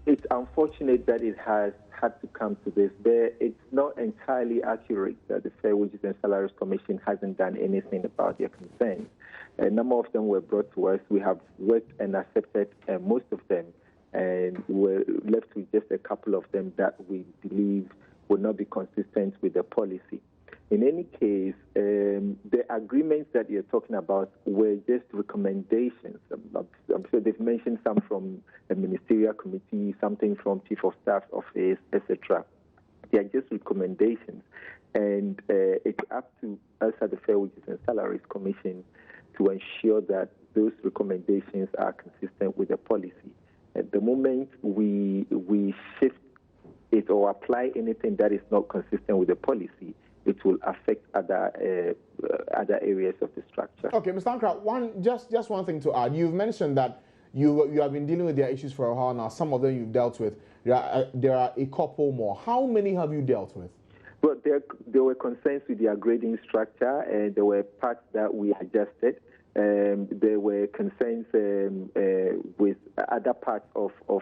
It's unfortunate that it has had to come to this, but it's not entirely accurate that the Fair Wages and Salaries Commission hasn't done anything about their concerns. A number of them were brought to us. We have worked and accepted most of them, and we're left with just a couple of them that we believe will not be consistent with the policy. In any case, the agreements that you're talking about were just recommendations. I'm sure they've mentioned some from a ministerial committee, something from Chief of Staff's office, etc. They are just recommendations. And it's up to us at the Fair Wages and Salaries Commission to ensure that those recommendations are consistent with the policy. At the moment we shift it or apply anything that is not consistent with the policy, it will affect other areas of the structure. Okay, Mr. Ankra, just one thing to add. You've mentioned that you have been dealing with their issues for a while now. Some of them you've dealt with. There are a couple more. How many have you dealt with? Well, there were concerns with their grading structure, and there were parts that we adjusted. There were concerns with other parts of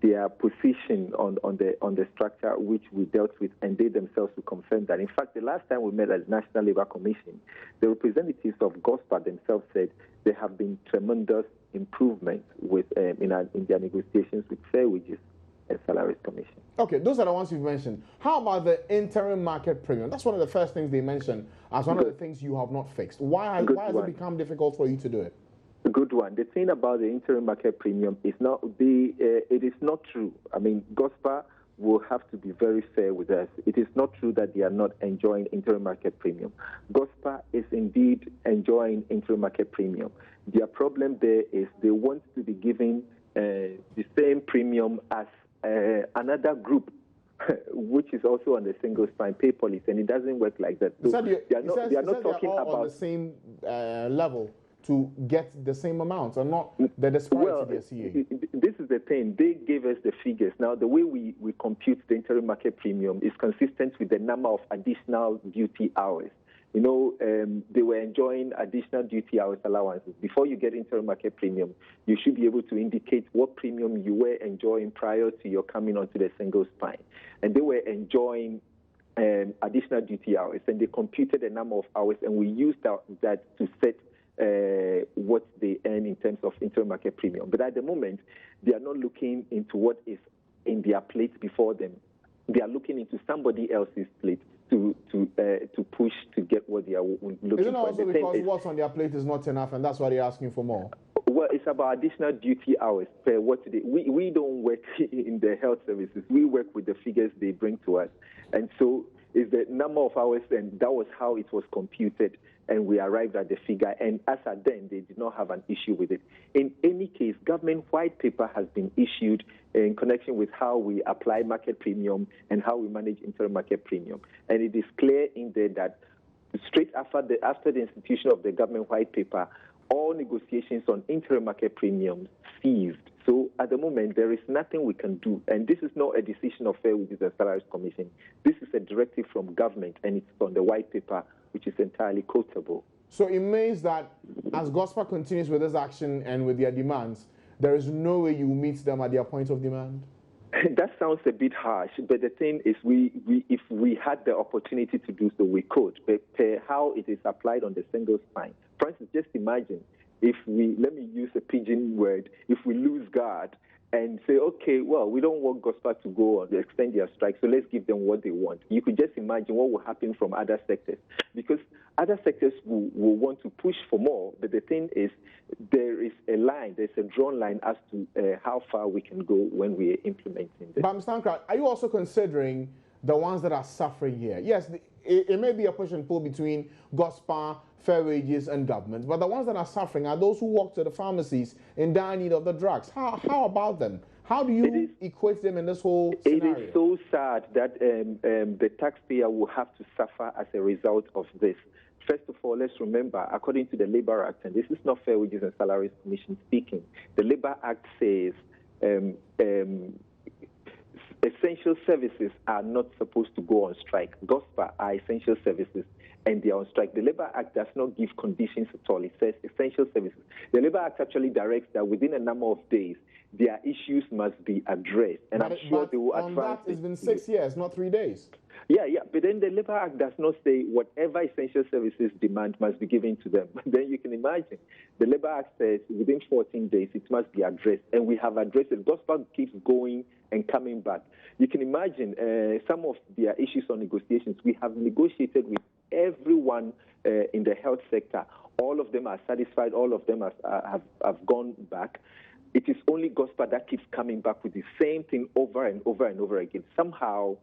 their position on the structure, which we dealt with, and they themselves will confirm that. In fact, the last time we met at the National Labour Commission, the representatives of GOSPA themselves said there have been tremendous improvements with in their negotiations with Fair Wages and Salaries Commission. Okay, those are the ones you've mentioned. How about the interim market premium? That's one of the first things they mentioned as one of the things you have not fixed. Why has it become difficult for you to do it? A good one. The thing about the interim market premium is it is not true. I mean, GOSPA will have to be very fair with us. It is not true that they are not enjoying interim market premium. GOSPA is indeed enjoying interim market premium. Their problem there is they want to be given the same premium as another group, which is also on the single spine pay policy, and it doesn't work like that. So they are not talking about on the same level to get the same amount, and not the disparity they're seeing. This is the thing. They gave us the figures. Now, the way we compute the interim market premium is consistent with the number of additional duty hours. You know, they were enjoying additional duty hours allowances. Before you get interim market premium, you should be able to indicate what premium you were enjoying prior to your coming onto the single spine. And they were enjoying additional duty hours, and they computed the number of hours, and we used that to set what they earn in terms of interim market premium. But at the moment, they are not looking into what is in their plate before them. They are looking into somebody else's plate to push to get what they are looking for. Isn't it also because what's on their plate is not enough, and that's why they're asking for more? Well, it's about additional duty hours per what they, we don't work in the health services. We work with the figures they bring to us. And so it's the number of hours, and that was how it was computed, and we arrived at the figure. And as at then, they did not have an issue with it. In any case, government white paper has been issued in connection with how we apply market premium and how we manage interim market premium. And it is clear in there that straight after the institution of the government white paper, all negotiations on interim market premiums ceased. So at the moment, there is nothing we can do. And this is not a decision of Fair Wages and Salaries Commission. This is a directive from government, and it's on the white paper, which is entirely quotable. So it means that as GOSPA continues with this action and with their demands, there is no way you will meet them at their point of demand? That sounds a bit harsh, but the thing is, if we had the opportunity to do so, we could. But how it is applied on the single spine. For instance, just imagine if let me use a pidgin word, if we lose guard and say, okay, well, we don't want GOSPA to go on, to extend their strike, so let's give them what they want. You could just imagine what will happen from other sectors, because other sectors will want to push for more, but the thing is, there is a line, there's a drawn line as to how far we can go when we are implementing this. But Mr. Ankra, are you also considering the ones that are suffering here? Yes, it may be a push and pull between GOSPA, Fair Wages, and government, but the ones that are suffering are those who walk to the pharmacies in dire need of the drugs. How about them? How do you equate them in this whole scenario? It is so sad that the taxpayer will have to suffer as a result of this. First of all, let's remember, according to the Labour Act, and this is not Fair Wages and Salaries Commission speaking, the Labour Act says essential services are not supposed to go on strike. GOSPA are essential services, and they are on strike. The Labour Act does not give conditions at all. It says essential services. The Labour Act actually directs that within a number of days, their issues must be addressed. And I'm sure they will advance. It's been 6 years, not 3 days. Yeah. But then the Labour Act does not say whatever essential services demand must be given to them. Then you can imagine. The Labour Act says within 14 days, it must be addressed. And we have addressed it. Gospel keeps going and coming back. You can imagine some of their issues on negotiations. We have negotiated with everyone in the health sector. All of them are satisfied. All of them have gone back. It is only Gospel that keeps coming back with the same thing over and over and over again. Somehow,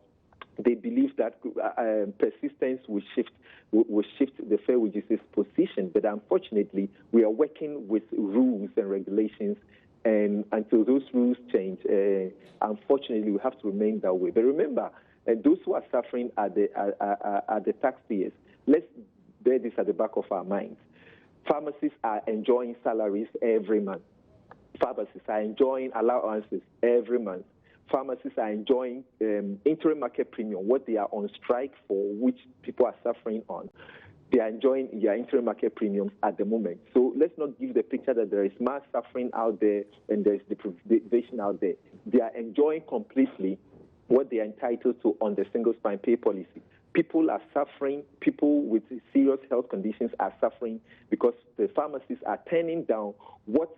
they believe that persistence will shift the fair wages position. But unfortunately, we are working with rules and regulations. And until those rules change, unfortunately, we have to remain that way. But remember, those who are suffering are the taxpayers. Let's bear this at the back of our minds. Pharmacists are enjoying salaries every month. Pharmacists are enjoying allowances every month. Pharmacists are enjoying interim market premium, what they are on strike for, which people are suffering on. They are enjoying their interim market premiums at the moment. So let's not give the picture that there is mass suffering out there and there is deprivation out there. They are enjoying completely what they are entitled to on the single spine pay policy. People are suffering. People with serious health conditions are suffering because the pharmacists are turning down what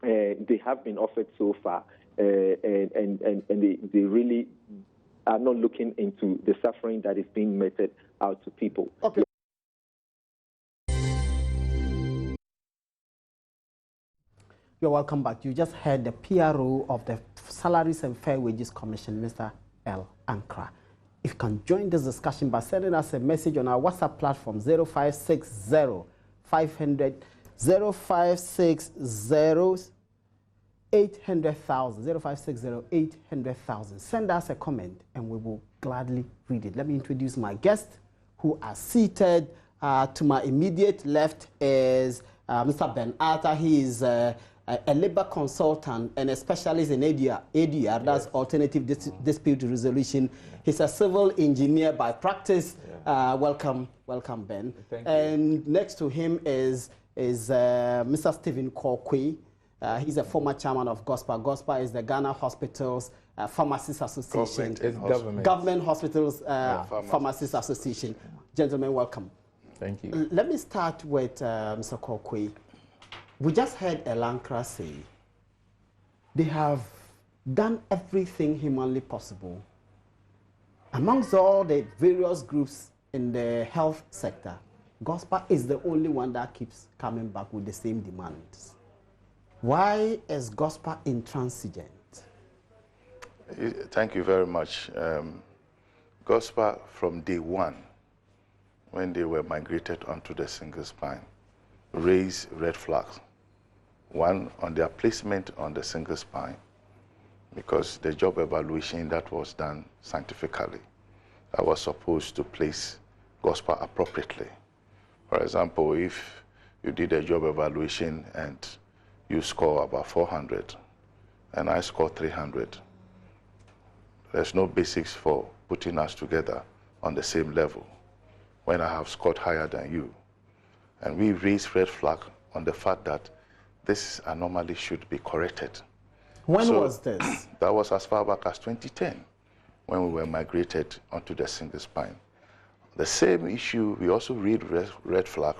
they have been offered so far, and they really are not looking into the suffering that is being meted out to people. Okay. You're welcome back. You just heard the PRO of the Salaries and Fair Wages Commission, Mr. L. Ankra. If you can join this discussion by sending us a message on our WhatsApp platform, 0560 500 0560 800,000 0560 800,000. Send us a comment and we will gladly read it. Let me introduce my guests who are seated. To my immediate left is Mr. Ben Arthur. He is a labor consultant and a specialist in ADR, that's Alternative Dispute Resolution. He's a civil engineer by practice. Welcome, Ben. Thank you. And next to him is Mr. Stephen Kokwe. He's a former chairman of GOSPA. GOSPA is the Ghana Hospitals Pharmacists Association. Government Hospitals Pharmacists Association. Gentlemen, welcome. Thank you. Let me start with Mr. Kokwe. We just heard Elankra say they have done everything humanly possible. Amongst all the various groups in the health sector, GOSPA is the only one that keeps coming back with the same demands. Why is GOSPA intransigent? Thank you very much. GOSPA, from day one, when they were migrated onto the single spine, raised red flags. One, on their placement on the single spine, because the job evaluation that was done scientifically, that was supposed to place GOSPA appropriately. For example, if you did a job evaluation and you score about 400 and I score 300, there's no basics for putting us together on the same level when I have scored higher than you. And we raised red flag on the fact that this anomaly should be corrected. When was this? That was as far back as 2010, when we were migrated onto the single spine. The same issue, we also raised red flag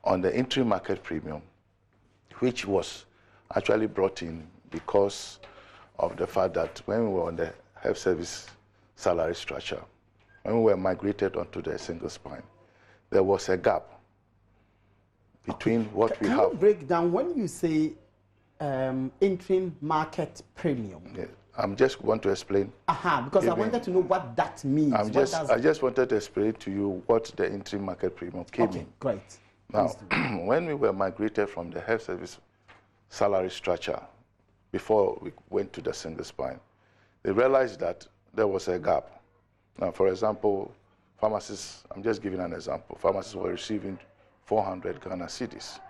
on the interim market premium, which was actually brought in because of the fact that when we were on the health service salary structure, when we were migrated onto the single spine, there was a gap between what we have. Can you break down when you say interim market premium? Yeah, I'm just want to explain. Because I wanted to know what that means. I just wanted to explain to you what the interim market premium came in. Great. Now, when we were migrated from the health service salary structure, before we went to the single spine, they realized that there was a gap. Now, for example, pharmacists, I'm just giving an example, pharmacists were receiving 400 Ghana cedis.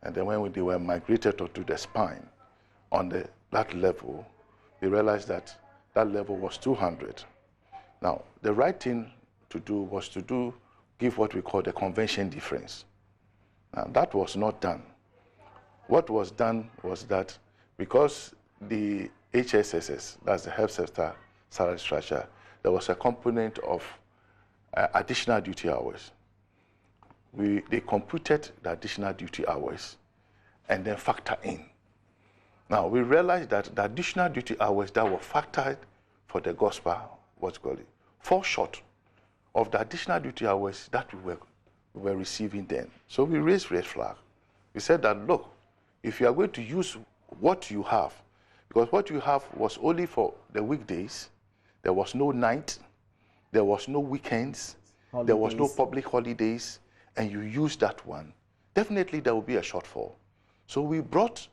And then when they were migrated onto the spine, on that level, they realized that that level was 200. Now, the right thing to do was to do give what we call the convention difference. Now, that was not done. What was done was that because the HSSS, that's the health sector salary structure, there was a component of additional duty hours. They computed the additional duty hours and then factor in. Now, we realized that the additional duty hours that were factored for the gospel, fall short of the additional duty hours that we were receiving then. So we raised red flag. We said that, look, if you are going to use what you have, because what you have was only for the weekdays, there was no night, there was no weekends, there was no public holidays, and you use that one, definitely there will be a shortfall. So we brought,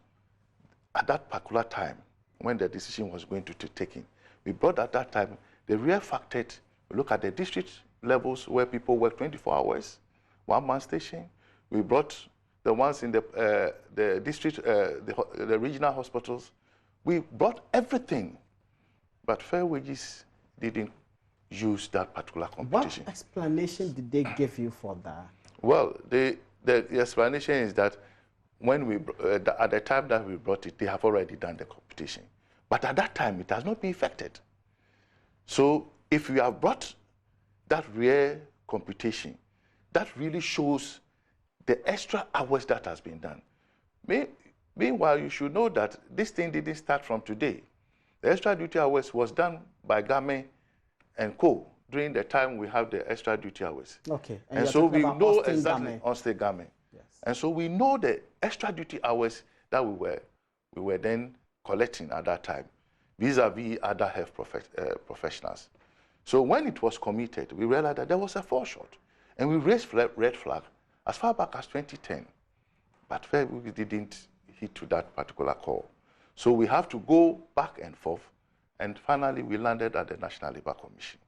at that particular time, when the decision was going to be taken, we brought at that time the real factored, we look at the district levels where people work 24 hours, one-man station. We brought the ones in the district, the regional hospitals. We brought everything, but Fair Wages didn't use that particular competition. What explanation did they give you for that? Well, the explanation is that when we, at the time that we brought it, they have already done the competition. But at that time, it has not been effected. So if we have brought that rare computation, that really shows the extra hours that has been done. Meanwhile, you should know that this thing didn't start from today. The extra duty hours was done by Game and Co. during the time we have the extra duty hours. Okay. And so we know exactly on State Game. Yes. And so we know the extra duty hours that we were then collecting at that time, vis-a-vis other health professionals. So when it was committed, we realized that there was a fall short. And we raised red flag as far back as 2010. But we didn't hit to that particular call. So we have to go back and forth. And finally, we landed at the National Labour Commission.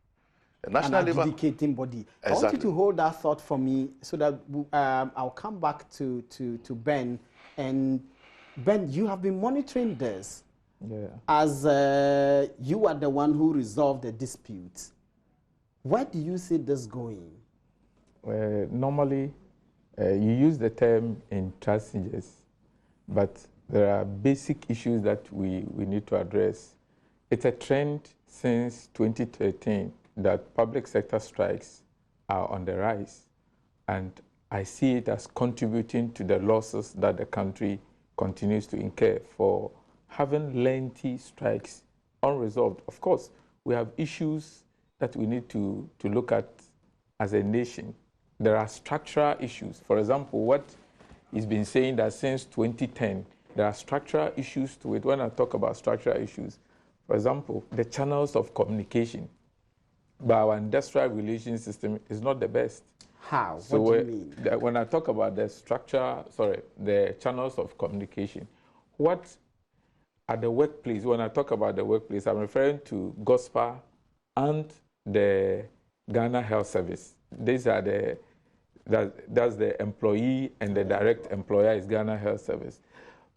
The National An adjudicating body. Exactly. I want you to hold that thought for me so that I'll come back to Ben. And Ben, you have been monitoring this. Yeah. As you are the one who resolved the dispute. Where do you see this going? Normally, you use the term intransigence, but there are basic issues that we need to address. It's a trend since 2013 that public sector strikes are on the rise, and I see it as contributing to the losses that the country continues to incur for having lengthy strikes unresolved. Of course, we have issues that we need to look at as a nation. There are structural issues. For example, what he's been saying that since 2010, there are structural issues to it. When I talk about structural issues, for example, the channels of communication by our industrial relations system is not the best. How? So what do you mean? When I talk about the channels of communication, what at the workplace, when I talk about the workplace, I'm referring to GOSPA and the Ghana Health Service. These are that's the employee, and the direct employer is Ghana Health Service.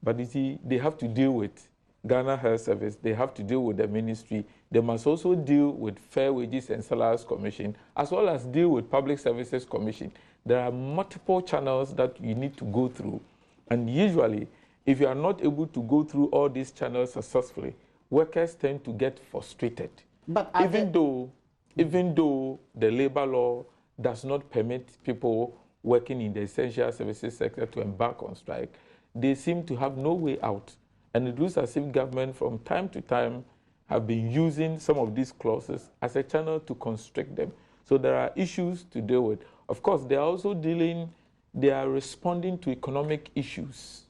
But you see, they have to deal with Ghana Health Service, they have to deal with the ministry, they must also deal with Fair Wages and Salaries Commission, as well as deal with Public Services Commission. There are multiple channels that you need to go through. And usually, if you are not able to go through all these channels successfully, workers tend to get frustrated. But even though the labor law does not permit people working in the essential services sector to embark on strike, they seem to have no way out. And it looks as if government from time to time have been using some of these clauses as a channel to constrict them. So there are issues to deal with. Of course, they are responding to economic issues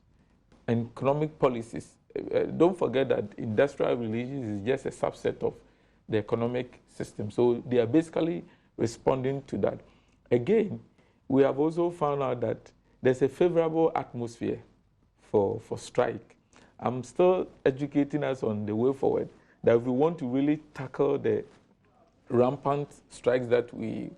and economic policies. Don't forget that industrial relations is just a subset of the economic system. So they are basically responding to that. Again, we have also found out that there's a favorable atmosphere for strike. I'm still educating us on the way forward, that if we want to really tackle the rampant strikes that we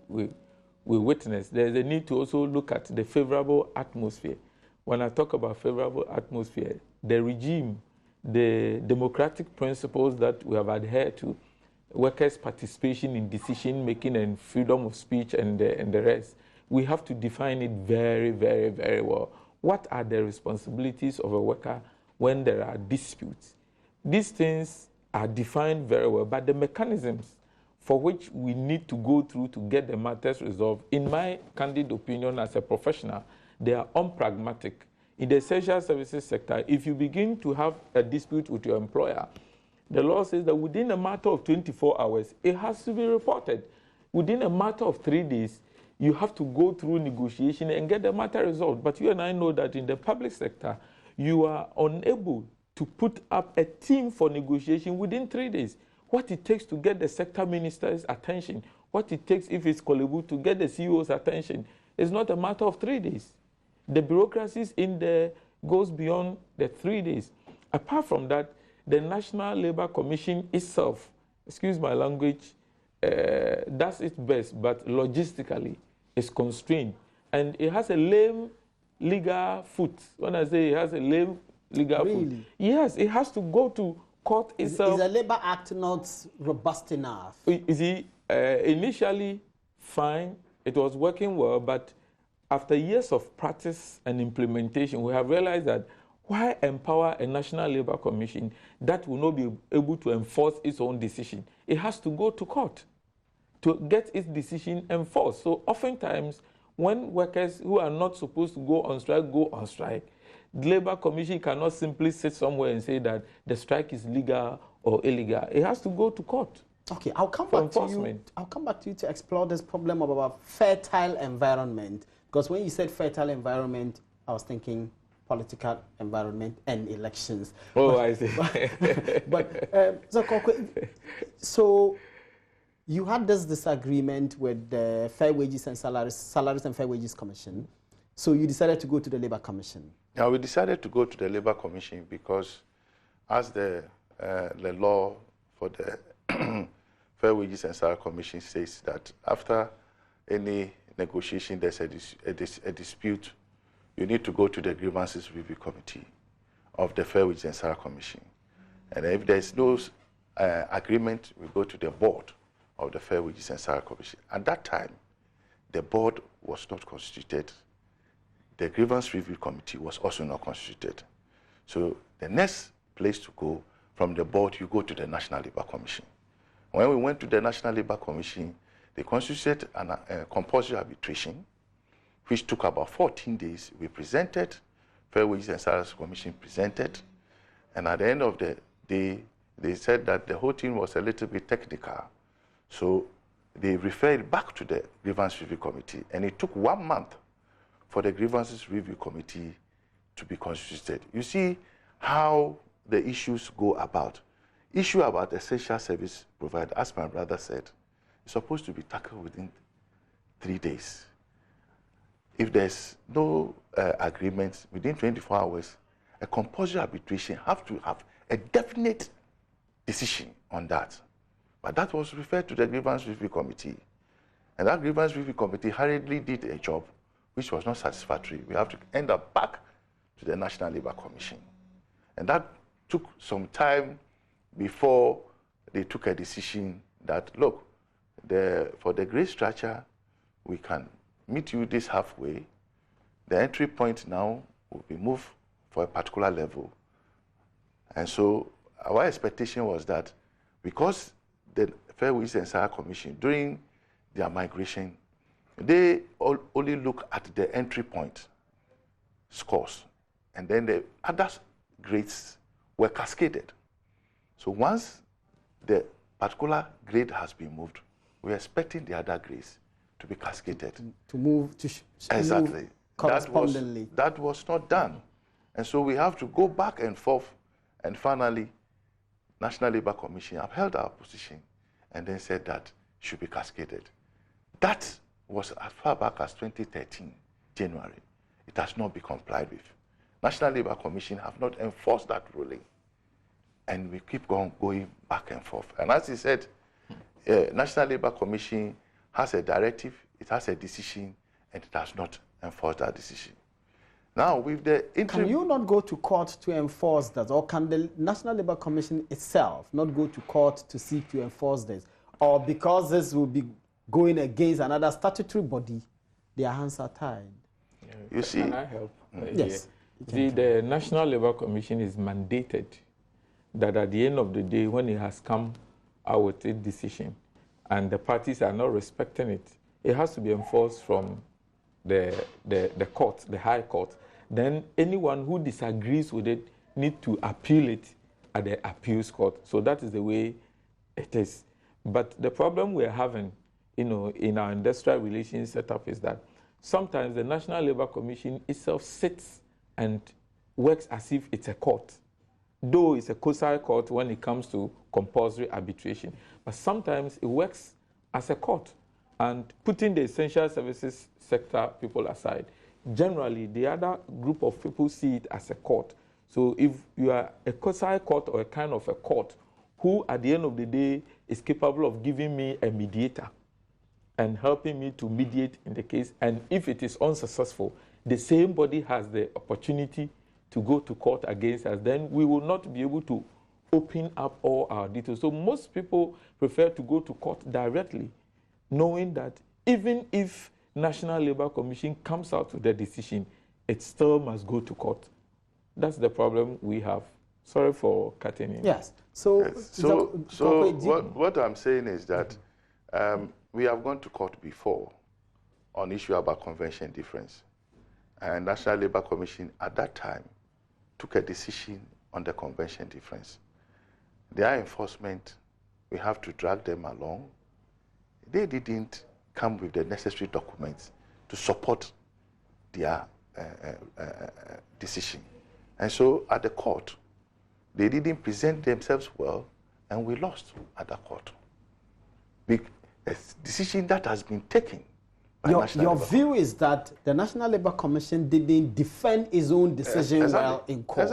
witness, there's a need to also look at the favorable atmosphere. When I talk about favorable atmosphere, the regime, the democratic principles that we have adhered to, workers' participation in decision-making and freedom of speech and the rest, we have to define it very, very, very well. What are the responsibilities of a worker when there are disputes? These things are defined very well, but the mechanisms for which we need to go through to get the matters resolved, in my candid opinion as a professional, they are unpragmatic. In the essential services sector, if you begin to have a dispute with your employer, the law says that within a matter of 24 hours, it has to be reported. Within a matter of 3 days, you have to go through negotiation and get the matter resolved. But you and I know that in the public sector, you are unable to put up a team for negotiation within 3 days. What it takes to get the sector minister's attention, what it takes if it's Kolebu to get the CEO's attention, is not a matter of 3 days. The bureaucracies in there goes beyond the 3 days. Apart from that, the National Labour Commission itself, excuse my language, does its best, but logistically is constrained. And it has a lame legal foot. When I say it has a lame legal foot. Yes, it has to go to court itself. Is the Labour Act not robust enough? You see, initially, fine, it was working well, but after years of practice and implementation, we have realized that why empower a National Labour Commission that will not be able to enforce its own decision? It has to go to court to get its decision enforced. So oftentimes, when workers who are not supposed to go on strike, the Labour Commission cannot simply sit somewhere and say that the strike is legal or illegal. It has to go to court. Okay, I'll come back to you. I'll come back to you to explore this problem of our fertile environment. Because when you said fertile environment, I was thinking political environment and elections. Oh, I see. So you had this disagreement with the Fair Wages and Salaries and Fair Wages Commission. So you decided to go to the Labour Commission. Yeah, we decided to go to the Labour Commission because as the law for the Fair Wages and Salary Commission says that after any negotiation, there's a dispute, you need to go to the Grievances Review Committee of the Fair Wages and Salary Commission. And if there's no agreement, we go to the board of the Fair Wages and Salary Commission. At that time, the board was not constituted. The Grievance Review Committee was also not constituted. So the next place to go from the board, you go to the National Labour Commission. When we went to the National Labour Commission, they constituted a compulsory arbitration, which took about 14 days. We presented, Fair Wages and Salaries Commission presented, and at the end of the day, they said that the whole thing was a little bit technical. So they referred back to the Grievance Review Committee, and it took 1 month for the Grievances Review Committee to be constituted. You see how the issues go about. Issue about essential service provider, as my brother said, is supposed to be tackled within 3 days. If there's no agreement within 24 hours, a compulsory arbitration has to have a definite decision on that. But that was referred to the Grievance Review Committee. And that Grievance Review Committee hurriedly did a job which was not satisfactory. We have to end up back to the National Labour Commission. And that took some time before they took a decision that, look, for the grade structure, we can meet you this halfway. The entry point now will be moved for a particular level. And so our expectation was that because the Fair Wages and Salary Commission, during their migration, they only look at the entry point scores, and then the other grades were cascaded. So once the particular grade has been moved, we're expecting the other grades to be cascaded. To move exactly. Move correspondingly. That was not done. And so we have to go back and forth, and finally, National Labour Commission upheld our position and then said that it should be cascaded. That was as far back as 2013, January. It has not been complied with. National Labour Commission have not enforced that ruling. And we keep going back and forth. And as he said, National Labour Commission has a directive, it has a decision, and it has not enforced that decision. Now, with the Can you not go to court to enforce that? Or can the National Labour Commission itself not go to court to seek to enforce this? Or because this will be going against another statutory body, their hands are tied. You see, can I help? Yes. The National Labour Commission is mandated that at the end of the day, when it has come out with a decision and the parties are not respecting it, it has to be enforced from the court, the High Court. Then anyone who disagrees with it needs to appeal it at the appeals court. So that is the way it is. But the problem we're having, in our industrial relations setup is that sometimes the National Labour Commission itself sits and works as if it's a court, though it's a quasi court when it comes to compulsory arbitration. But sometimes it works as a court. And putting the essential services sector people aside, generally the other group of people see it as a court. So if you are a quasi court or a kind of a court who at the end of the day is capable of giving me a mediator and helping me to mediate in the case, and if it is unsuccessful, the same body has the opportunity to go to court against us, then we will not be able to open up all our details. So most people prefer to go to court directly, knowing that even if National Labour Commission comes out with a decision, it still must go to court. That's the problem we have. Sorry for cutting in. Yes. So, what I'm saying is that we have gone to court before on issue about convention difference. And National Labour Commission at that time took a decision on the convention difference. Their enforcement, we have to drag them along. They didn't come with the necessary documents to support their decision. And so at the court, they didn't present themselves well, and we lost at the court. A decision that has been taken. Your view is that the National Labour Commission didn't defend its own decision well in court.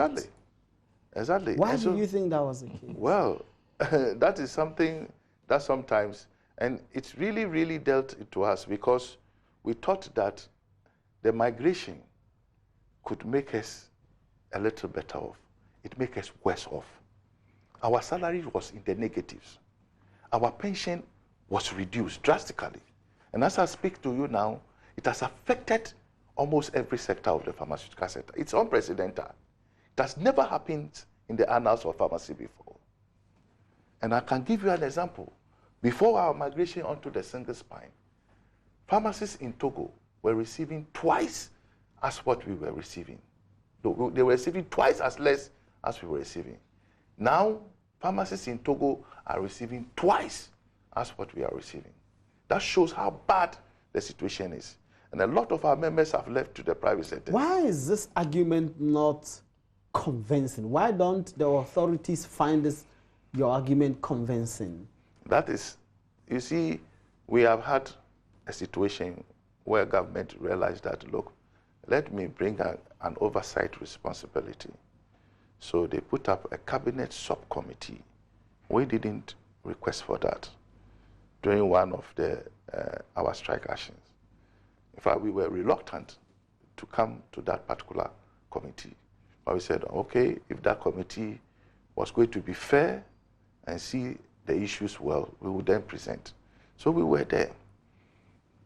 Exactly. Why do you think that was the case? Well, that is something that sometimes, and it's really, really dealt to us because we thought that the migration could make us a little better off. It make us worse off. Our salary was in the negatives. Our pension was reduced drastically. And as I speak to you now, it has affected almost every sector of the pharmaceutical sector. It's unprecedented. It has never happened in the annals of pharmacy before. And I can give you an example. Before our migration onto the single spine, pharmacists in Togo were receiving twice as what we were receiving. They were receiving twice as less as we were receiving. Now, pharmacists in Togo are receiving twice as what we are receiving. That shows how bad the situation is. And a lot of our members have left to the private sector. Why is this argument not convincing? Why don't the authorities find your argument convincing? That is, you see, we have had a situation where government realized that, look, let me bring an oversight responsibility. So they put up a cabinet subcommittee. We didn't request for that during one of our strike actions. In fact, we were reluctant to come to that particular committee. But we said, okay, if that committee was going to be fair and see the issues well, we would then present. So we were there.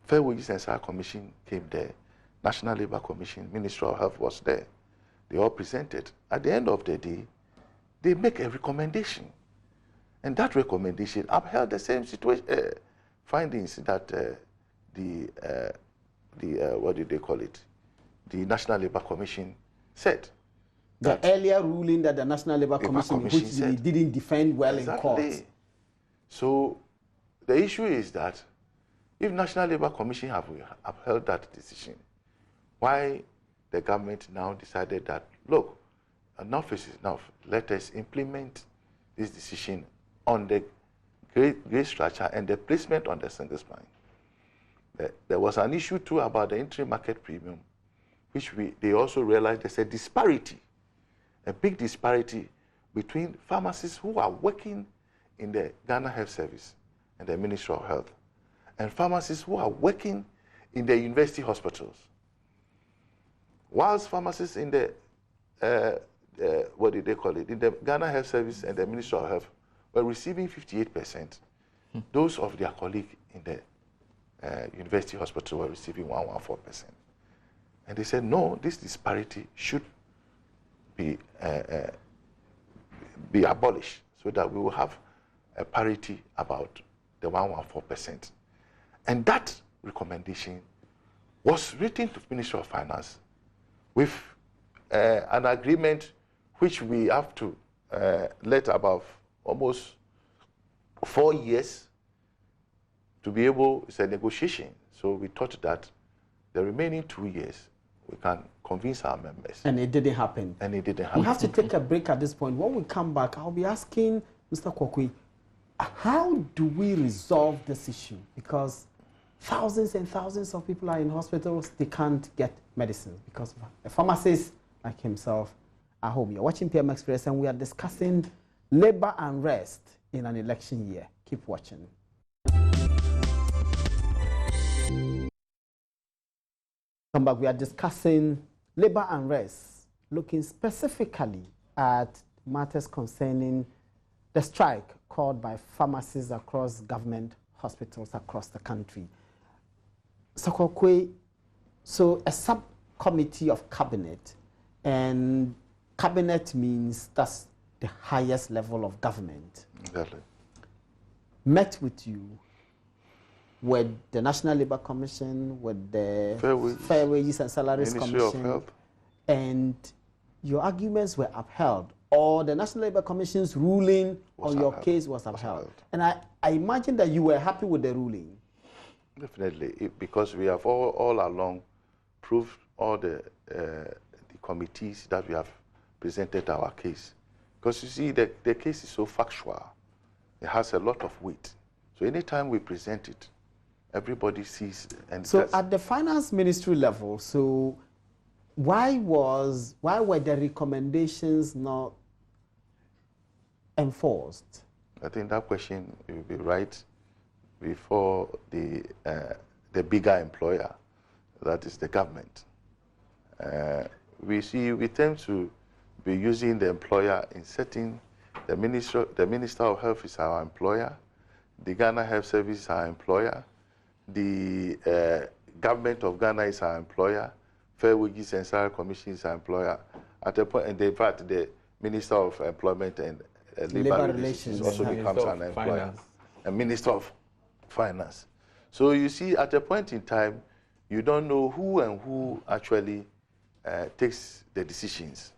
Fair Wages and Salary Commission came there. National Labour Commission, Ministry of Health was there. They all presented. At the end of the day, they make a recommendation. And that recommendation upheld the same situation, findings that what did they call it? The National Labour Commission said. The earlier ruling that the National Labour Commission, which they didn't defend well in court. So the issue is that if National Labour Commission have upheld that decision, why the government now decided that, look, enough is enough. Let us implement this decision on the grade structure and the placement on the single spine. There was an issue too about the interim market premium, which they also realized there's a disparity, a big disparity between pharmacists who are working in the Ghana Health Service and the Ministry of Health, and pharmacists who are working in the university hospitals. Whilst pharmacists in the, what did they call it, in the Ghana Health Service and the Ministry of Health were receiving 58%, those of their colleagues in the university hospitals were receiving 114%. And they said, no, this disparity should be abolished so that we will have a parity about the 114%. And that recommendation was written to the Ministry of Finance with an agreement which we have to let about almost 4 years to be able, it's a negotiation. So we thought that the remaining 2 years, we can convince our members. And it didn't happen. And it didn't happen. We have to take a break at this point. When we come back, I'll be asking Mr. Kwakwe, how do we resolve this issue? Because thousands and thousands of people are in hospitals, they can't get medicine because a pharmacist like himself at home. You're watching PM Express and we are discussing labor unrest in an election year. Keep watching. Come back, we are discussing labor unrest, looking specifically at matters concerning the strike called by pharmacists across government hospitals across the country. Sakokwe, so a subcommittee of cabinet, and cabinet means that's the highest level of government. Exactly. Met with you with the National Labour Commission, with the Fair Wages and Salaries Ministry Commission, of Health, and your arguments were upheld, or the National Labour Commission's ruling on your case was upheld. And I imagine that you were happy with the ruling. Definitely, because we have all along proved all the committees that we have presented our case. Because you see, the case is so factual. It has a lot of weight. So anytime we present it, everybody sees. And so at the finance ministry level, so why were the recommendations not enforced? I think that question will be right before the bigger employer, that is the government. We tend to be using the employer in setting the Minister of Health is our employer, the Ghana Health Service is our employer, the government of Ghana is our employer, Fair Wages and Salary Commission is our employer. At a point, and in fact, the Minister of Employment and Labor Relations also becomes an employer, a Minister of Finance. So you see, at a point in time, you don't know who actually takes the decisions.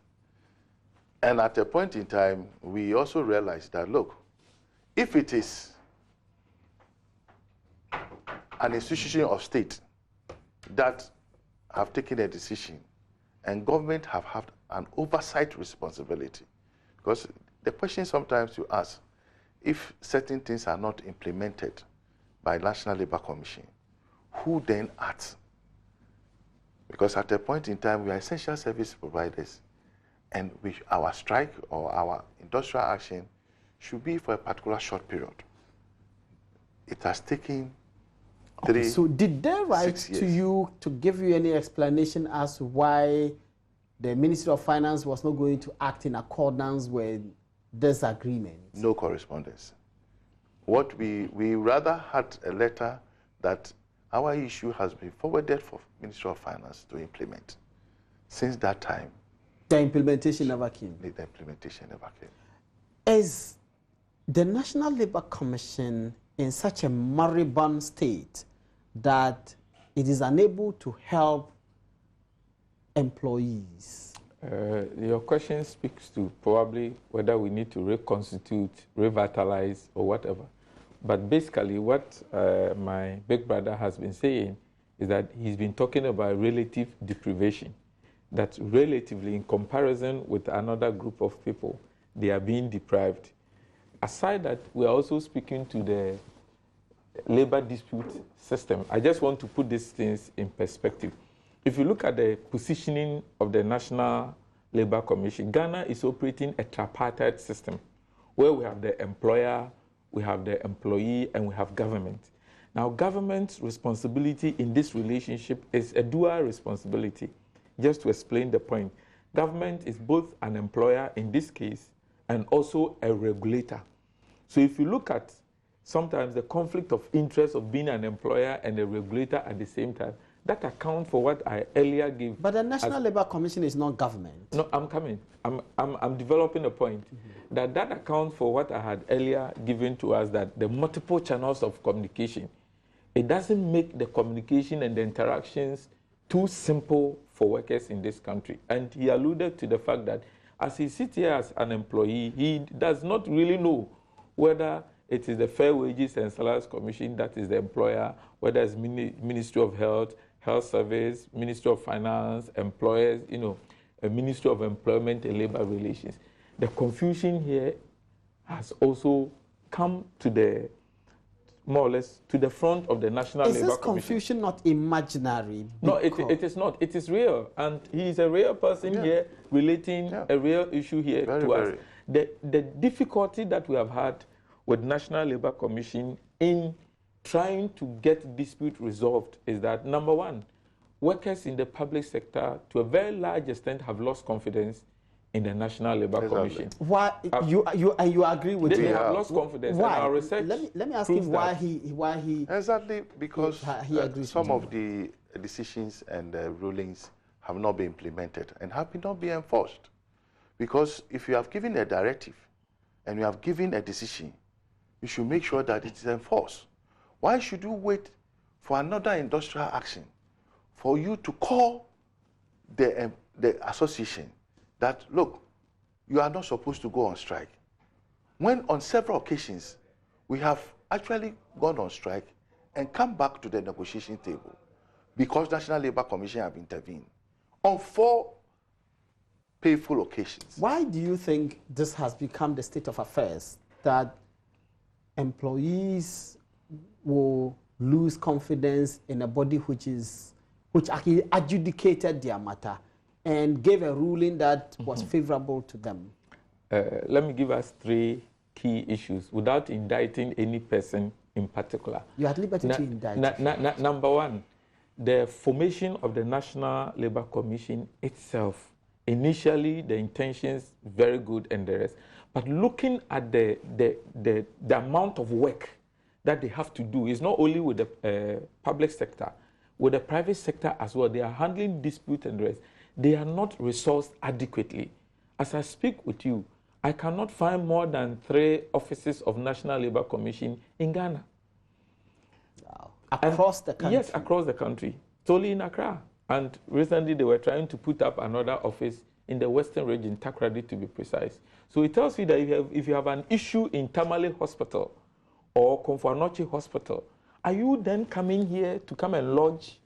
And at a point in time, we also realize that, look, if it is an institution of state that have taken a decision and government have had an oversight responsibility, because the question sometimes you ask, if certain things are not implemented by National Labour Commission, who then acts? Because at a point in time, we are essential service providers, and our strike or our industrial action should be for a particular short period. It has taken 3 years. So did they write to you to give you any explanation as to why the Ministry of Finance was not going to act in accordance with this agreement? No correspondence. What we rather had a letter that our issue has been forwarded for Ministry of Finance to implement. Since that time, the implementation never came. The implementation never came. Is the National Labour Commission in such a moribund state that it is unable to help employees? Your question speaks to probably whether we need to reconstitute, revitalize, or whatever. But basically, what my big brother has been saying is that he's been talking about relative deprivation. That relatively, in comparison with another group of people, they are being deprived. Aside that, we are also speaking to the labor dispute system. I just want to put these things in perspective. If you look at the positioning of the National Labour Commission, Ghana is operating a tripartite system where we have the employer, we have the employee, and we have government. Now, government's responsibility in this relationship is a dual responsibility. Just to explain the point, government is both an employer in this case and also a regulator. So if you look at sometimes the conflict of interest of being an employer and a regulator at the same time, that accounts for what I earlier gave. But the National Labour Commission is not government. No, I'm coming. I'm developing a point that accounts for what I had earlier given to us, that the multiple channels of communication, it doesn't make the communication and the interactions too simple for workers in this country. And he alluded to the fact that as he sits here as an employee, he does not really know whether it is the Fair Wages and Salaries Commission that is the employer, whether it's Ministry of Health, Health Service, Ministry of Finance, employers, a Ministry of Employment and Labor Relations. The confusion here has also come to the, more or less, to the front of the National Labour Commission. Is this confusion not imaginary? No, it is not. It is real. And he is a real person here relating a real issue here to us. The difficulty that we have had with National Labour Commission in trying to get dispute resolved is that, number one, workers in the public sector, to a very large extent, have lost confidence in the National Labour Commission. Why you agree with they me? They have lost confidence. Why? And our research let me ask him why he exactly, because he agrees some of the decisions and rulings have not been implemented and have not been enforced. Because if you have given a directive and you have given a decision, you should make sure that it is enforced. Why should you wait for another industrial action for you to call the association that, look, you are not supposed to go on strike? When on several occasions we have actually gone on strike and come back to the negotiation table because National Labour Commission have intervened on 4 painful occasions. Why do you think this has become the state of affairs, that employees will lose confidence in a body which actually adjudicated their matter and gave a ruling that was favorable to them? Let me give us 3 key issues without indicting any person in particular. You had liberty to indict. Number one, the formation of the National Labour Commission itself. Initially, the intentions very good and the rest. But looking at the amount of work that they have to do is not only with the public sector, with the private sector as well. They are handling dispute and the rest. They are not resourced adequately. As I speak with you, I cannot find more than 3 offices of National Labour Commission in Ghana. Wow. Across the country? Yes, across the country. Solely in Accra. And recently they were trying to put up another office in the Western region, Takoradi to be precise. So it tells you that if you have an issue in Tamale Hospital or Komfo-Anokye Hospital, are you then coming here to come and lodge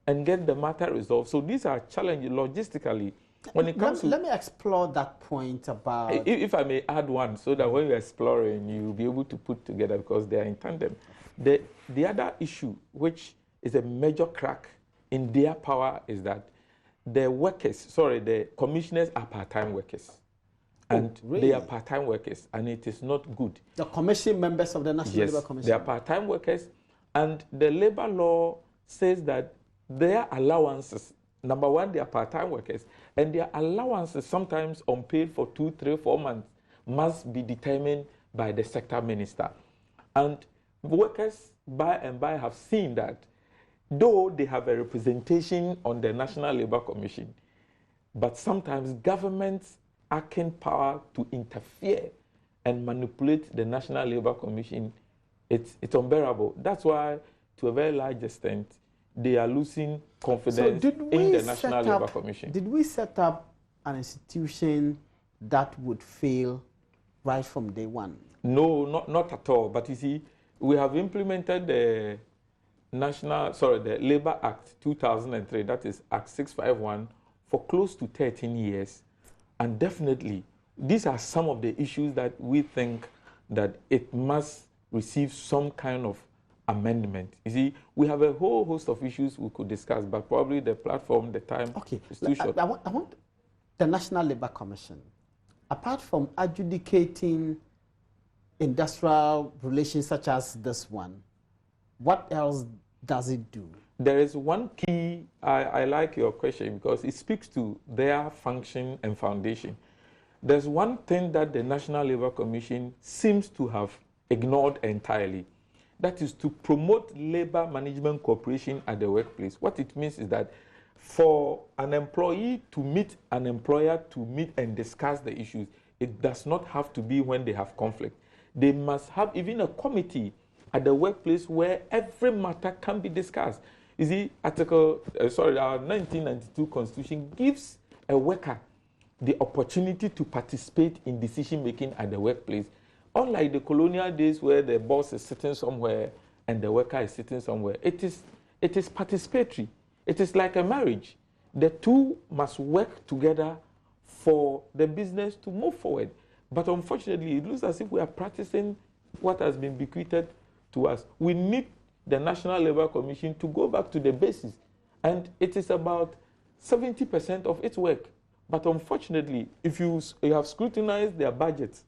and get the matter resolved? So these are challenges logistically. When it comes let me explore that point about... If I may add one, so that when you're exploring, you'll be able to put together, because they are in tandem. The other issue, which is a major crack in their power, is that the commissioners are part-time workers. And really? They are part-time workers, and it is not good. The commission members of the National Labour Commission? They are part-time workers, and the labor law says that their allowances, number one, they are part-time workers, and their allowances, sometimes unpaid for 2, 3, 4 months, must be determined by the sector minister. And workers by and by have seen that though they have a representation on the National Labour Commission, but sometimes governments lacking power to interfere and manipulate the National Labour Commission, it's unbearable. That's why, to a very large extent, they are losing confidence in the National Labour Commission. Did we set up an institution that would fail right from day one? No, not at all. But you see, we have implemented the Labour Act 2003, that is Act 651, for close to 13 years. And definitely, these are some of the issues that we think that it must receive some kind of amendment. You see, we have a whole host of issues we could discuss, but probably the platform, the time is too short. I want the National Labour Commission, apart from adjudicating industrial relations such as this one, what else does it do? There is one key, I like your question because it speaks to their function and foundation. There's one thing that the National Labour Commission seems to have ignored entirely. That is to promote labor management cooperation at the workplace. What it means is that for an employee to meet an employer to meet and discuss the issues, it does not have to be when they have conflict. They must have even a committee at the workplace where every matter can be discussed. You see, our 1992 Constitution gives a worker the opportunity to participate in decision making at the workplace. Unlike the colonial days where the boss is sitting somewhere and the worker is sitting somewhere, it is participatory. It is like a marriage. The two must work together for the business to move forward. But unfortunately, it looks as if we are practicing what has been bequeathed to us. We need the National Labour Commission to go back to the basis. And it is about 70% of its work. But unfortunately, if you have scrutinized their budgets,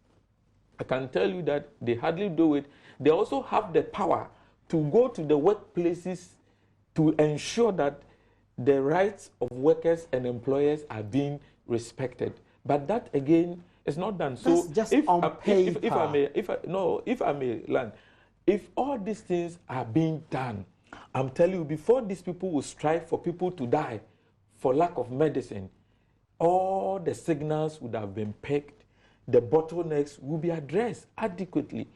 I can tell you that they hardly do it. They also have the power to go to the workplaces to ensure that the rights of workers and employers are being respected. But that again is not done. That's so just if I may land, if all these things are being done, I'm telling you, before these people will strive for people to die for lack of medicine, all the signals would have been picked. The bottlenecks will be addressed adequately.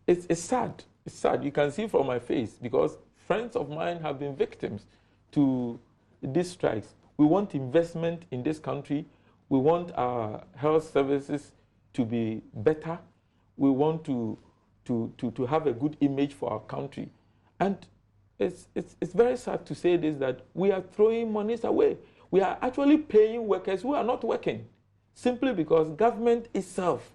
It's sad. It's sad. You can see from my face because friends of mine have been victims to these strikes. We want investment in this country. We want our health services to be better. We want to have a good image for our country. And it's very sad to say this, that we are throwing monies away. We are actually paying workers who are not working, simply because government itself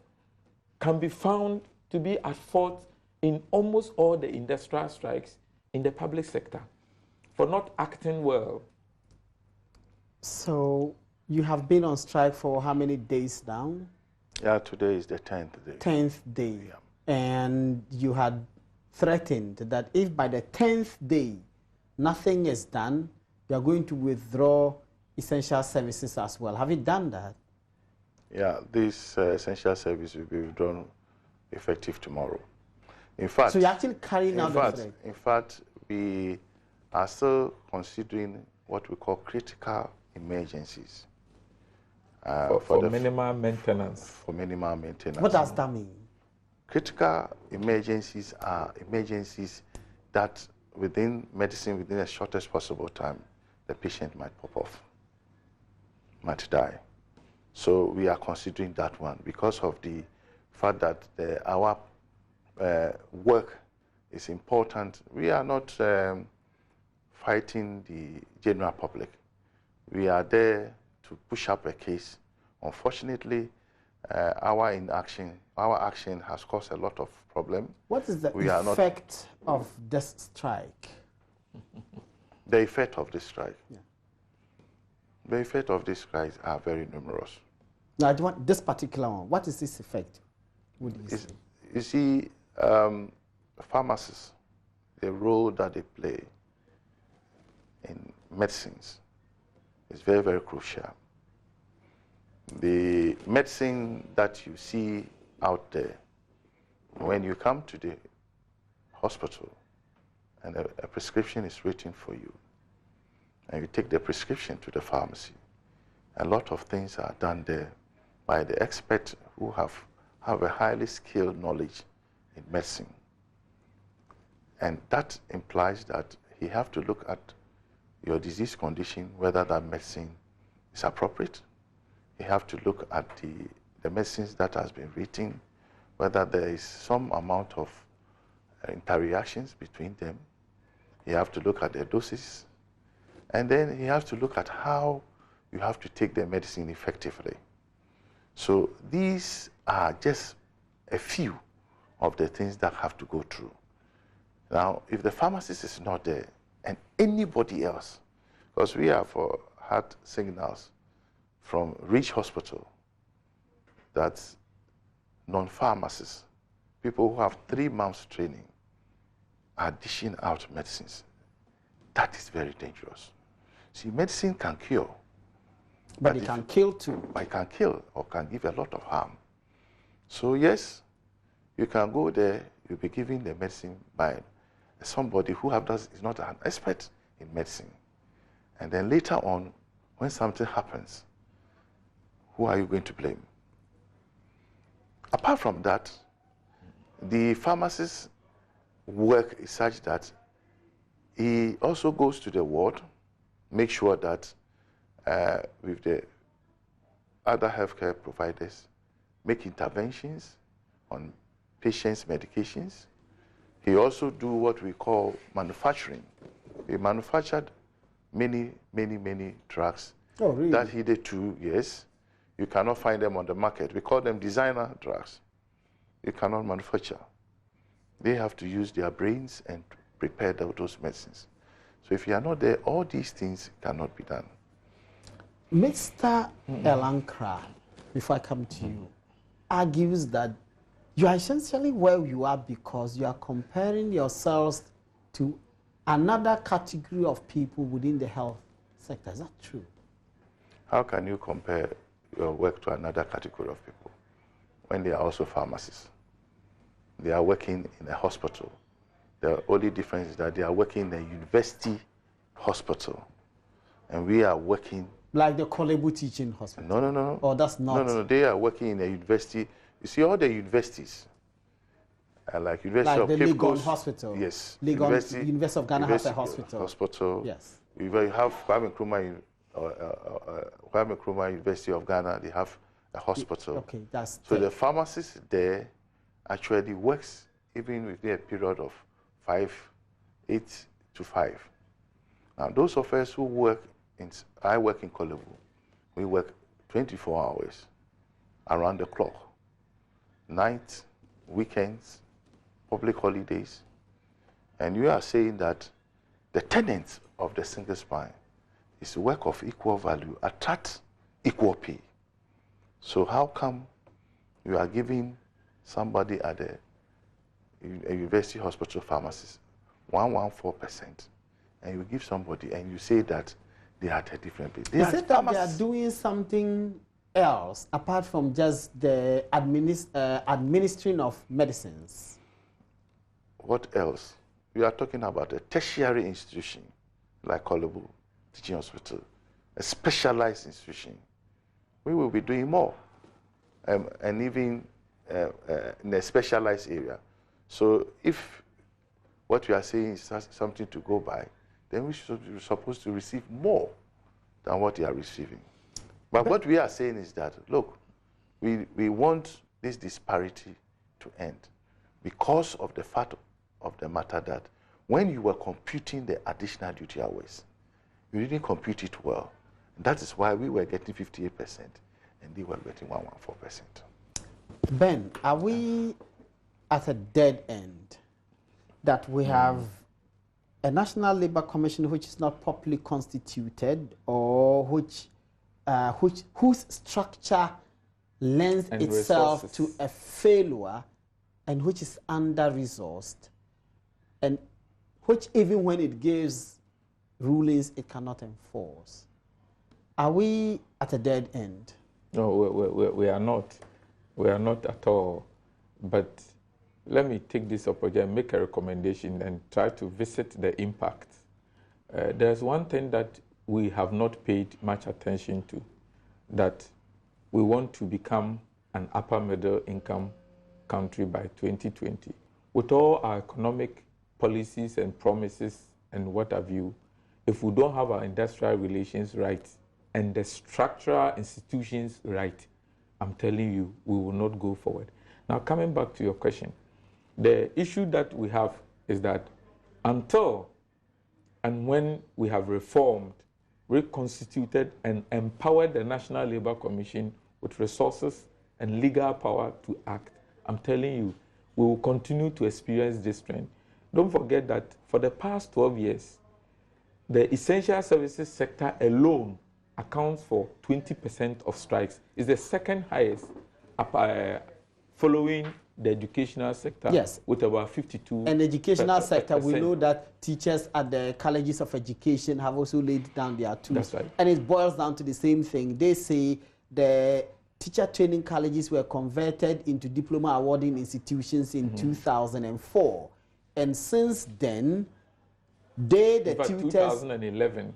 can be found to be at fault in almost all the industrial strikes in the public sector for not acting well. So you have been on strike for how many days now? Yeah, today is the 10th day. 10th day. Yeah. And you had threatened that if by the 10th day nothing is done, you are going to withdraw essential services as well. Have you done that? Yeah, this essential service will be withdrawn effective tomorrow. In fact, so you're actually carrying out the threat? In fact, we are still considering what we call critical emergencies. For minimal maintenance. For minimal maintenance. What does that mean? Critical emergencies are emergencies that within medicine, within the shortest possible time, the patient might pop off, might die. So we are considering that one because of the fact that our work is important. We are not fighting the general public. We are there to push up a case. Unfortunately, our action has caused a lot of problem. What is the effect of this strike? The effect of this strike? Yeah. The effect of this strike are very numerous. Now, I want this particular one. What is its effect? You see, pharmacists, the role that they play in medicines is very, very crucial. The medicine that you see out there, when you come to the hospital and a prescription is written for you, and you take the prescription to the pharmacy, a lot of things are done there by the experts who have a highly skilled knowledge in medicine. And that implies that he have to look at your disease condition, whether that medicine is appropriate. You have to look at the medicines that has been written, whether there is some amount of interreactions between them. You have to look at the doses. And then you have to look at how you have to take the medicine effectively. So these are just a few of the things that have to go through. Now, if the pharmacist is not there, and anybody else, because we have had signals from Reach Hospital that non-pharmacists, people who have 3 months training, are dishing out medicines. That is very dangerous. See, medicine can cure. But it can kill too. It can kill or can give a lot of harm. So yes, You can go there, you'll be given the medicine by somebody who is not an expert in medicine. And then later on, when something happens, who are you going to blame? Apart from that, the pharmacist's work is such that he also goes to the ward, make sure that with the other healthcare providers, make interventions on patients' medications. He also do what we call manufacturing. He manufactured many drugs that he did too, yes. You cannot find them on the market. We call them designer drugs. You cannot manufacture. They have to use their brains and prepare those medicines. So if you are not there, all these things cannot be done. Mr. Elankra, before I come to you, argues that you are essentially where you are because you are comparing yourselves to another category of people within the health sector. Is that true? How can you compare your work to another category of people when they are also pharmacists? They are working in a hospital. The only difference is that they are working in a university hospital, and we are working... Like the Kolebu Teaching Hospital? No. Or that's not? No. They are working in a university. You see, all the universities, like University of Cape the Legon Coast, Hospital? Yes. University of Ghana has a hospital. Yes. We have Kwame Nkrumah University of Ghana, they have a hospital. Okay, that's... So the pharmacist there actually works even within a period of 8 to 5. Now, those of us who work I work in Kolebu, we work 24 hours, around the clock, nights, weekends, public holidays. And you are saying that the tenets of the single spine is work of equal value, attract equal pay. So how come you are giving somebody at a university hospital pharmacist 114%, and you give somebody and you say that they are at a different pay? Is it that they are doing something else apart from just the administering of medicines? What else? We are talking about a tertiary institution like Kolebu Teaching Hospital, a specialized institution. We will be doing more, and even in a specialized area. So if what we are saying is something to go by, then we should be supposed to receive more than what they are receiving. But what we are saying is that, look, we want this disparity to end because of the fact of the matter that when you were computing the additional duty hours, you didn't compute it well. That is why we were getting 58% and they were getting 114%. Ben, are we at a dead end that we have a National Labour Commission which is not properly constituted, or whose structure lends and itself resources to a failure, and which is under-resourced, and which even when it gives rulings, it cannot enforce? Are we at a dead end? No, we are not. We are not at all. But let me take this opportunity and make a recommendation and try to visit the impact. There's one thing that we have not paid much attention to, that we want to become an upper middle income country by 2020. With all our economic policies and promises and what have you, if we don't have our industrial relations right and the structural institutions right, I'm telling you, we will not go forward. Now, coming back to your question, the issue that we have is that until and when we have reformed, reconstituted, and empowered the National Labour Commission with resources and legal power to act, I'm telling you, we will continue to experience this trend. Don't forget that for the past 12 years, the essential services sector alone accounts for 20% of strikes. It's the second highest following the educational sector, yes, with about 52%. And the educational sector, we know that teachers at the colleges of education have also laid down their tools. That's right. And it boils down to the same thing. They say the teacher training colleges were converted into diploma awarding institutions in 2004. And since then, the tutors... 2011.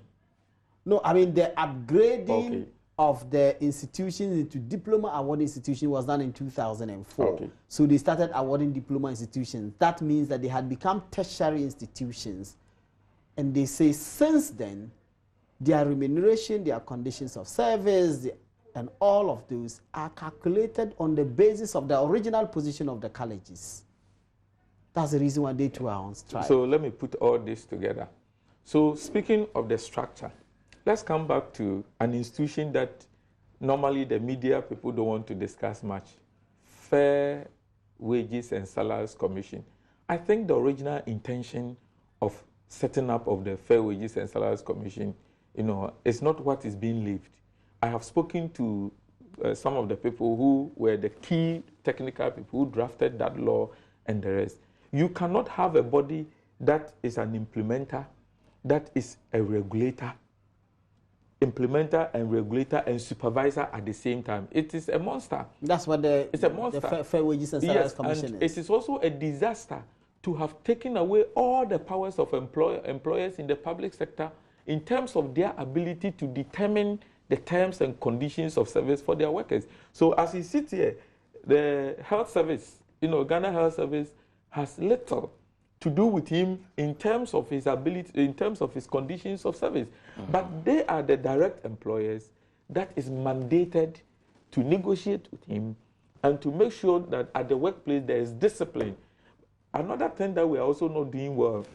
No, I mean the upgrading of the institutions into diploma awarding institutions was done in 2004. Okay. So they started awarding diploma institutions. That means that they had become tertiary institutions. And they say since then, their remuneration, their conditions of service, and all of those are calculated on the basis of the original position of the colleges. That's the reason why they too are on strike. So let me put all this together. So speaking of the structure, let's come back to an institution that normally the media people don't want to discuss much. Fair Wages and Salaries Commission. I think the original intention of setting up of the Fair Wages and Salaries Commission, is not what is being lived. I have spoken to some of the people who were the key technical people who drafted that law and the rest. You cannot have a body that is an implementer, that is a regulator, implementer and regulator and supervisor at the same time. It is a monster. That's what it's a monster. The Fair Wages and Salaries Commission is. It is also a disaster to have taken away all the powers of employers in the public sector in terms of their ability to determine the terms and conditions of service for their workers. So as you sit here, the health service, Ghana Health Service has little to do with him in terms of his ability, in terms of his conditions of service. But they are the direct employers that is mandated to negotiate with him and to make sure that at the workplace there is discipline. Another thing that we are also not doing well,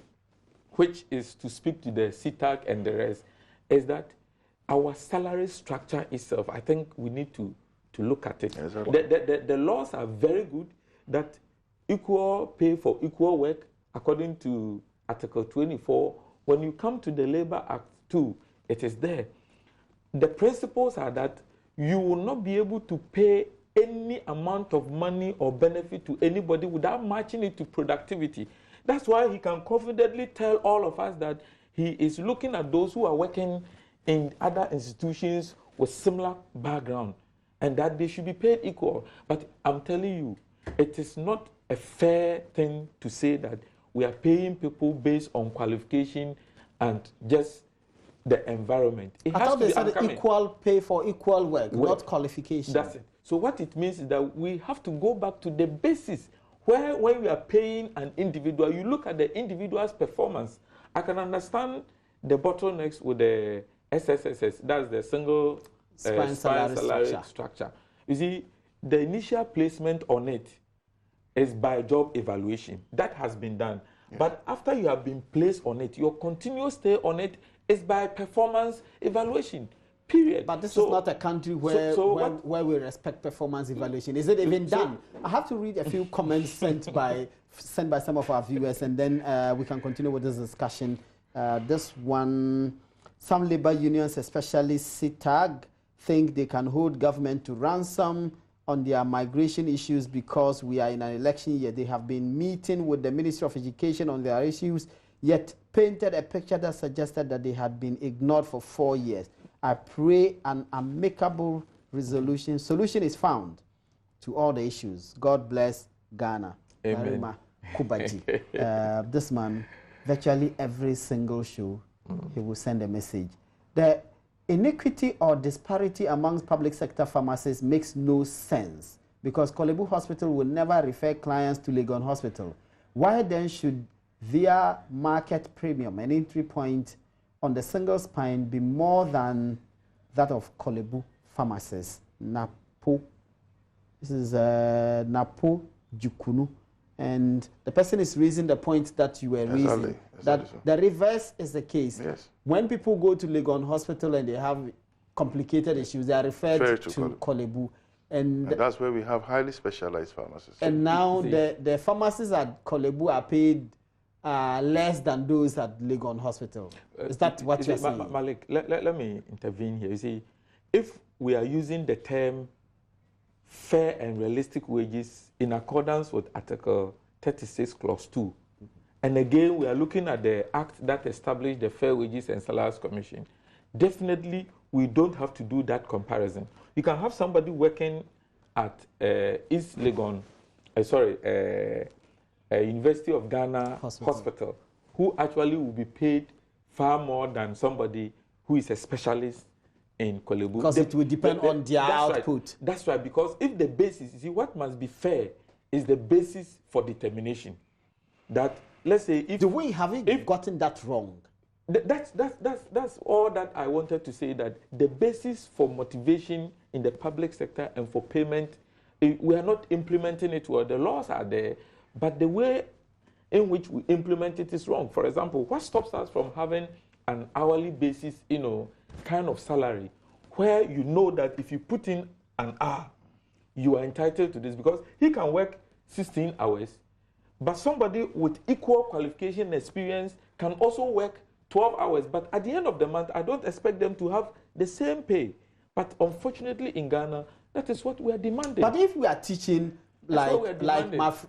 which is to speak to the CTAC and the rest, is that our salary structure itself, I think we need to look at it. Exactly. The laws are very good that equal pay for equal work, according to Article 24. When you come to the Labour Act 2, it is there. The principles are that you will not be able to pay any amount of money or benefit to anybody without matching it to productivity. That's why he can confidently tell all of us that he is looking at those who are working in other institutions with similar background and that they should be paid equal. But I'm telling you, it is not a fair thing to say that we are paying people based on qualification and just the environment. I thought they said equal pay for equal work, not qualification. That's it. So what it means is that we have to go back to the basis where when we are paying an individual, you look at the individual's performance. I can understand the bottlenecks with the SSSS, that's the single spine salary structure. You see, the initial placement on it is by job evaluation. That has been done. Yes. But after you have been placed on it, your continuous stay on it is by performance evaluation. Period. But this is not a country where we respect performance evaluation. Is it even done? I have to read a few comments sent by some of our viewers, and then we can continue with this discussion. This one, some labor unions, especially CTAG, think they can hold government to ransom on their migration issues because we are in an election year. They have been meeting with the Ministry of Education on their issues, yet painted a picture that suggested that they had been ignored for 4 years. I pray an amicable solution is found to all the issues. God bless Ghana. Amen. Kubaji. This man, virtually every single show, he will send a message. The inequity or disparity amongst public sector pharmacists makes no sense because Kolebu Hospital will never refer clients to Legon Hospital. Why then should their market premium and entry point on the single spine be more than that of Kolebu pharmacists? Napo. This is Napo Jukunu. And the person is raising the point that you were raising. That the reverse is the case. Yes. When people go to Legon Hospital and they have complicated issues, they are referred to Kolebu. And that's where we have highly specialized pharmacists. And now the pharmacists at Kolebu are paid less than those at Legon Hospital. Is that what you're saying? Malik, let me intervene here. You see, if we are using the term fair and realistic wages in accordance with Article 36, Clause 2, and again, we are looking at the act that established the Fair Wages and Salaries Commission, definitely we don't have to do that comparison. You can have somebody working at East Legon, University of Ghana Hospital, who actually will be paid far more than somebody who is a specialist in Korle Bu. Because it will depend on their output. Right. That's right, because if the basis, you see, what must be fair is the basis for determination. That, let's say, if... Do we haven't gotten that wrong? That's all that I wanted to say, that the basis for motivation in the public sector and for payment, we are not implementing it well. The laws are there, but the way in which we implement it is wrong. For example, what stops us from having an hourly basis, kind of salary, where you know that if you put in an hour, you are entitled to this, because he can work 16 hours, but somebody with equal qualification and experience can also work 12 hours. But at the end of the month, I don't expect them to have the same pay. But unfortunately in Ghana, that is what we are demanding. But if we are teaching, like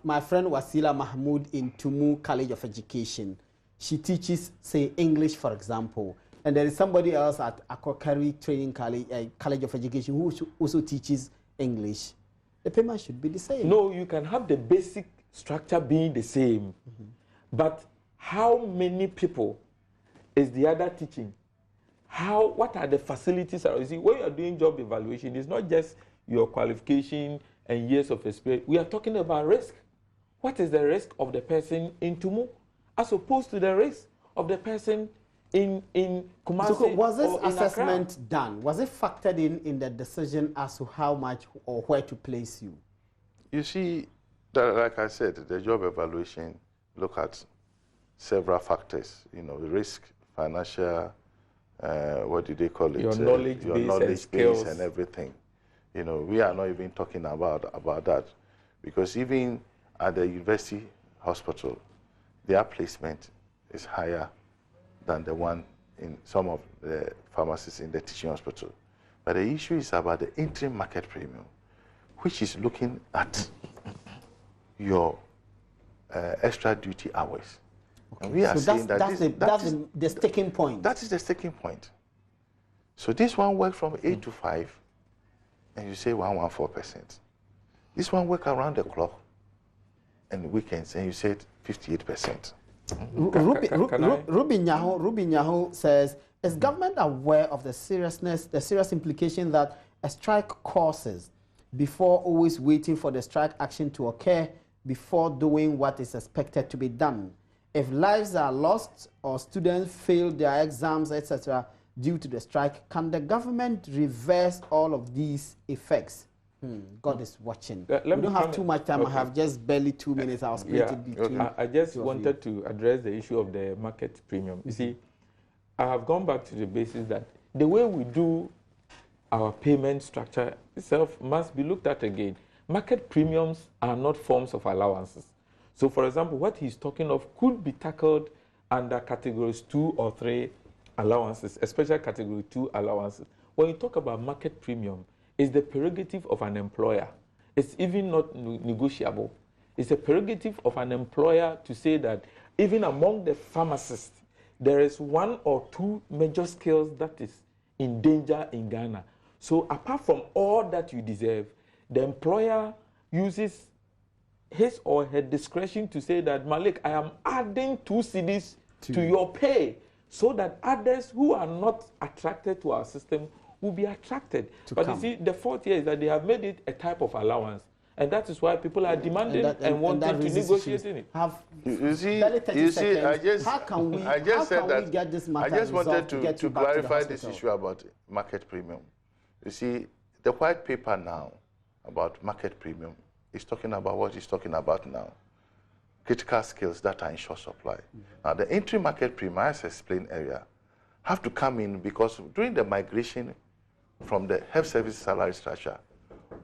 my friend Wasila Mahmoud in Tumu College of Education, she teaches, say, English, for example, and there is somebody else at Akokari Training College of Education who also teaches English. The payment should be the same. No, you can have the basic structure being the same, but how many people is the other teaching? What are the facilities? You see, when you are doing job evaluation, it's not just your qualification and years of experience. We are talking about risk. What is the risk of the person in Tumu as opposed to the risk of the person in Kumasi? So was this assessment done? Was it factored in the decision as to how much or where to place you? You see, like I said, the job evaluation look at several factors. Risk, financial, what do they call it? Your knowledge base and everything. We are not even talking about that, because even at the university hospital, their placement is higher than the one in some of the pharmacists in the teaching hospital. But the issue is about the interim market premium, which is looking at your extra duty hours. Okay. And we are saying that's the sticking point. That is the sticking point. So this one works from 8 to 5, and you say 114%. This one works around the clock and weekends, and you said 58%. Ruby Nyaho says, is government aware of the serious implication that a strike causes before always waiting for the strike action to occur before doing what is expected to be done? If lives are lost or students fail their exams, etc., due to the strike, can the government reverse all of these effects? God is watching. We don't have too much time. Okay. I have just barely 2 minutes. I'll split it between. I just wanted to address the issue of the market premium. You see, I have gone back to the basis that the way we do our payment structure itself must be looked at again. Market premiums are not forms of allowances. So, for example, what he's talking of could be tackled under categories 2 or 3 allowances, especially category 2 allowances. When you talk about market premium, it's the prerogative of an employer. It's even not negotiable. It's a prerogative of an employer to say that even among the pharmacists, there is 1 or 2 major skills that is in danger in Ghana. So apart from all that you deserve, the employer uses his or her discretion to say that, Malik, I am adding 2 cedis to your pay so that others who are not attracted to our system will be attracted. But you see, the fault here is that they have made it a type of allowance. And that is why people are demanding and wanting to negotiate in it. You see, I just wanted to clarify this issue about market premium. You see, the white paper now about market premium is talking about what he's talking about now. Critical skills that are in short supply. Now, the entry market premium, as I explained earlier, have to come in because during the migration from the health service salary structure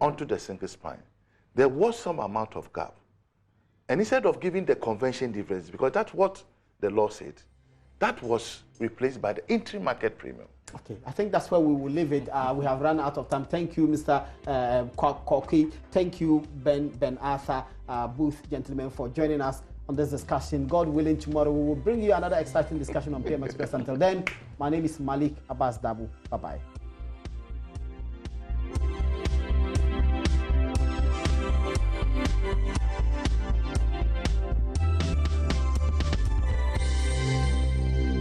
onto the single spine, there was some amount of gap. And instead of giving the convention difference, because that's what the law said, that was replaced by the entry market premium. Okay, I think that's where we will leave it. We have run out of time. Thank you, Mr. Koki. Thank you, Ben Arthur, both gentlemen, for joining us on this discussion. God willing, tomorrow we will bring you another exciting discussion on PM Express. Until then, my name is Malik Abbas Dabu. Bye-bye. you.